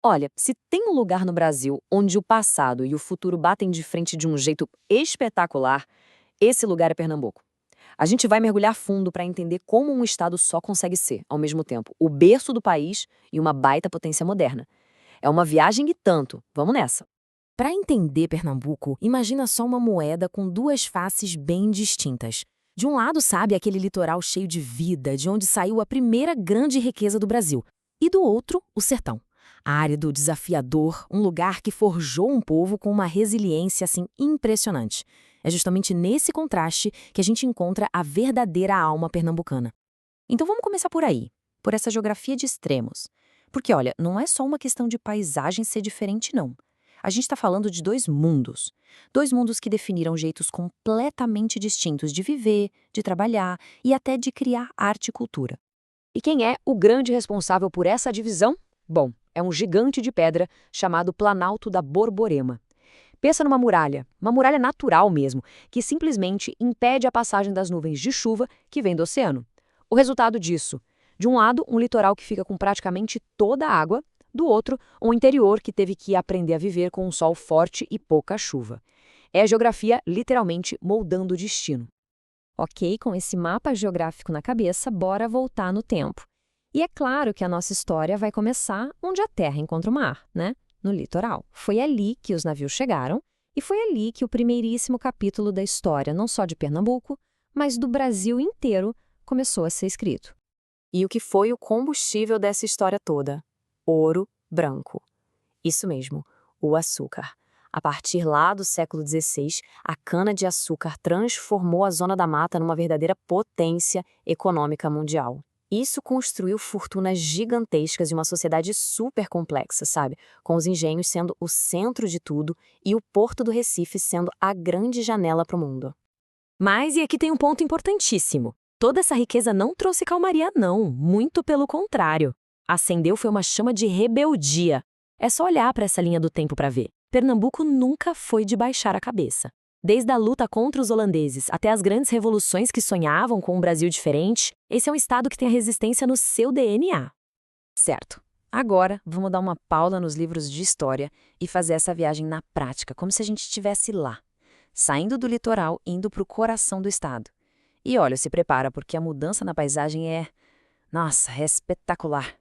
Olha, se tem um lugar no Brasil onde o passado e o futuro batem de frente de um jeito espetacular, esse lugar é Pernambuco. A gente vai mergulhar fundo para entender como um estado só consegue ser, ao mesmo tempo, o berço do país e uma baita potência moderna. É uma viagem e tanto. Vamos nessa. Para entender Pernambuco, imagina só uma moeda com duas faces bem distintas. De um lado, sabe, aquele litoral cheio de vida, de onde saiu a primeira grande riqueza do Brasil. E do outro, o sertão. Árido, desafiador, um lugar que forjou um povo com uma resiliência assim impressionante. É justamente nesse contraste que a gente encontra a verdadeira alma pernambucana. Então vamos começar por aí, por essa geografia de extremos. Porque, olha, não é só uma questão de paisagem ser diferente, não. A gente está falando de dois mundos. Dois mundos que definiram jeitos completamente distintos de viver, de trabalhar e até de criar arte e cultura. E quem é o grande responsável por essa divisão? Bom, é um gigante de pedra chamado Planalto da Borborema. Pensa numa muralha, uma muralha natural mesmo, que simplesmente impede a passagem das nuvens de chuva que vêm do oceano. O resultado disso, de um lado, um litoral que fica com praticamente toda a água, do outro, um interior que teve que aprender a viver com um sol forte e pouca chuva. É a geografia literalmente moldando o destino. Ok, com esse mapa geográfico na cabeça, bora voltar no tempo. E é claro que a nossa história vai começar onde a terra encontra o mar, né? No litoral. Foi ali que os navios chegaram e foi ali que o primeiríssimo capítulo da história, não só de Pernambuco, mas do Brasil inteiro, começou a ser escrito. E o que foi o combustível dessa história toda? Ouro branco. Isso mesmo, o açúcar. A partir lá do século XVI, a cana-de-açúcar transformou a Zona da Mata numa verdadeira potência econômica mundial. Isso construiu fortunas gigantescas e uma sociedade super complexa, sabe? Com os engenhos sendo o centro de tudo e o Porto do Recife sendo a grande janela para o mundo. Mas, e aqui tem um ponto importantíssimo. Toda essa riqueza não trouxe calmaria, não. Muito pelo contrário. Acendeu foi uma chama de rebeldia. É só olhar para essa linha do tempo para ver. Pernambuco nunca foi de baixar a cabeça. Desde a luta contra os holandeses até as grandes revoluções que sonhavam com um Brasil diferente, esse é um estado que tem a resistência no seu DNA. Certo. Agora, vamos dar uma pausa nos livros de história e fazer essa viagem na prática, como se a gente estivesse lá, saindo do litoral e indo para o coração do estado. E olha, se prepara, porque a mudança na paisagem nossa, é espetacular.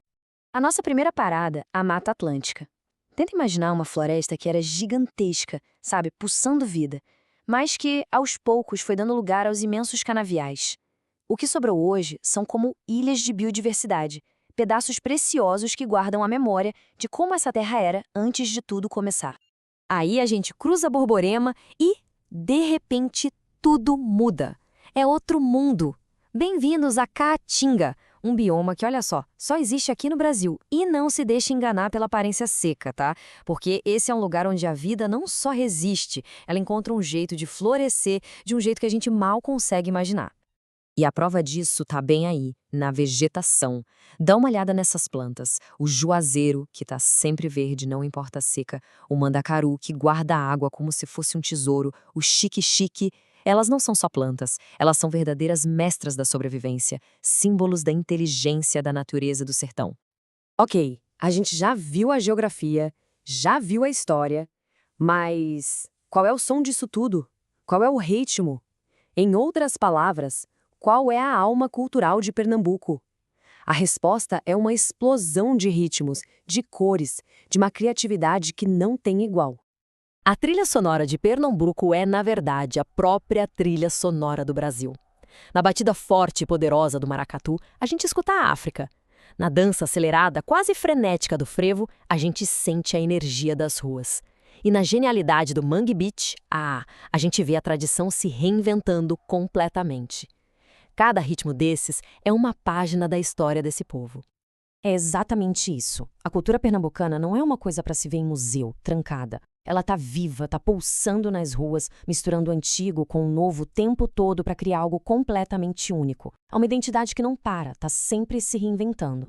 A nossa primeira parada, a Mata Atlântica. Tenta imaginar uma floresta que era gigantesca, sabe, pulsando vida, mas que, aos poucos, foi dando lugar aos imensos canaviais. O que sobrou hoje são como ilhas de biodiversidade, pedaços preciosos que guardam a memória de como essa terra era antes de tudo começar. Aí a gente cruza a Borborema e, de repente, tudo muda. É outro mundo. Bem-vindos a Caatinga, um bioma que, olha só existe aqui no Brasil. E não se deixe enganar pela aparência seca, tá? Porque esse é um lugar onde a vida não só resiste, ela encontra um jeito de florescer de um jeito que a gente mal consegue imaginar. E a prova disso tá bem aí, na vegetação. Dá uma olhada nessas plantas. O juazeiro, que tá sempre verde, não importa a seca. O mandacaru, que guarda a água como se fosse um tesouro. O xique-xique. Elas não são só plantas, elas são verdadeiras mestras da sobrevivência, símbolos da inteligência da natureza do sertão. Ok, a gente já viu a geografia, já viu a história, mas qual é o som disso tudo? Qual é o ritmo? Em outras palavras, qual é a alma cultural de Pernambuco? A resposta é uma explosão de ritmos, de cores, de uma criatividade que não tem igual. A trilha sonora de Pernambuco é, na verdade, a própria trilha sonora do Brasil. Na batida forte e poderosa do maracatu, a gente escuta a África. Na dança acelerada, quase frenética do frevo, a gente sente a energia das ruas. E na genialidade do Mangue Beat, a gente vê a tradição se reinventando completamente. Cada ritmo desses é uma página da história desse povo. É exatamente isso. A cultura pernambucana não é uma coisa para se ver em museu, trancada. Ela tá viva, tá pulsando nas ruas, misturando o antigo com o novo o tempo todo para criar algo completamente único. É uma identidade que não para, tá sempre se reinventando.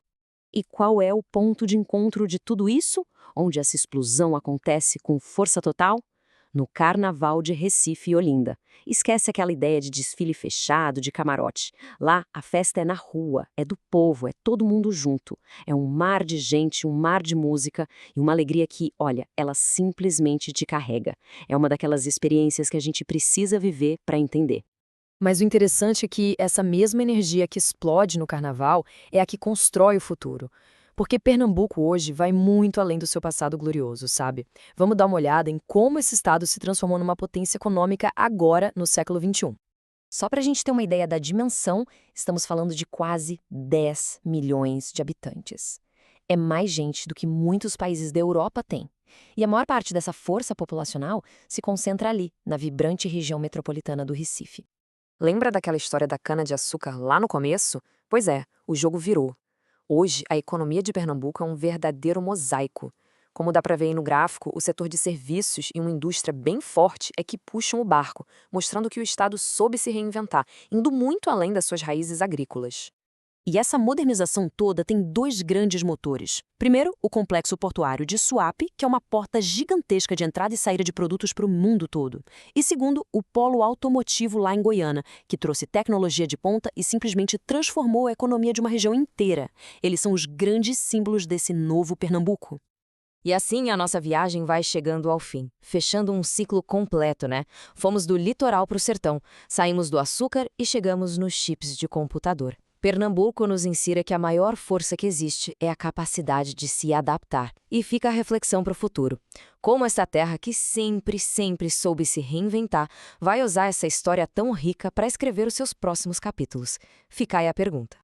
E qual é o ponto de encontro de tudo isso? Onde essa explosão acontece com força total? no Carnaval de Recife e Olinda. Esquece aquela ideia de desfile fechado, de camarote. Lá, a festa é na rua, é do povo, é todo mundo junto. É um mar de gente, um mar de música e uma alegria que, olha, ela simplesmente te carrega. É uma daquelas experiências que a gente precisa viver para entender. Mas o interessante é que essa mesma energia que explode no carnaval é a que constrói o futuro. Porque Pernambuco hoje vai muito além do seu passado glorioso, sabe? Vamos dar uma olhada em como esse estado se transformou numa potência econômica agora, no século XXI. Só para a gente ter uma ideia da dimensão, estamos falando de quase 10 milhões de habitantes. É mais gente do que muitos países da Europa têm. E a maior parte dessa força populacional se concentra ali, na vibrante região metropolitana do Recife. Lembra daquela história da cana-de-açúcar lá no começo? Pois é, o jogo virou. Hoje, a economia de Pernambuco é um verdadeiro mosaico. Como dá para ver aí no gráfico, o setor de serviços e uma indústria bem forte é que puxam o barco, mostrando que o Estado soube se reinventar, indo muito além das suas raízes agrícolas. E essa modernização toda tem dois grandes motores. Primeiro, o complexo portuário de Suape, que é uma porta gigantesca de entrada e saída de produtos para o mundo todo. E segundo, o polo automotivo lá em Goiânia, que trouxe tecnologia de ponta e simplesmente transformou a economia de uma região inteira. Eles são os grandes símbolos desse novo Pernambuco. E assim a nossa viagem vai chegando ao fim, fechando um ciclo completo, né? Fomos do litoral para o sertão, saímos do açúcar e chegamos nos chips de computador. Pernambuco nos ensina que a maior força que existe é a capacidade de se adaptar. E fica a reflexão para o futuro. Como essa terra que sempre soube se reinventar, vai usar essa história tão rica para escrever os seus próximos capítulos? Fica aí a pergunta.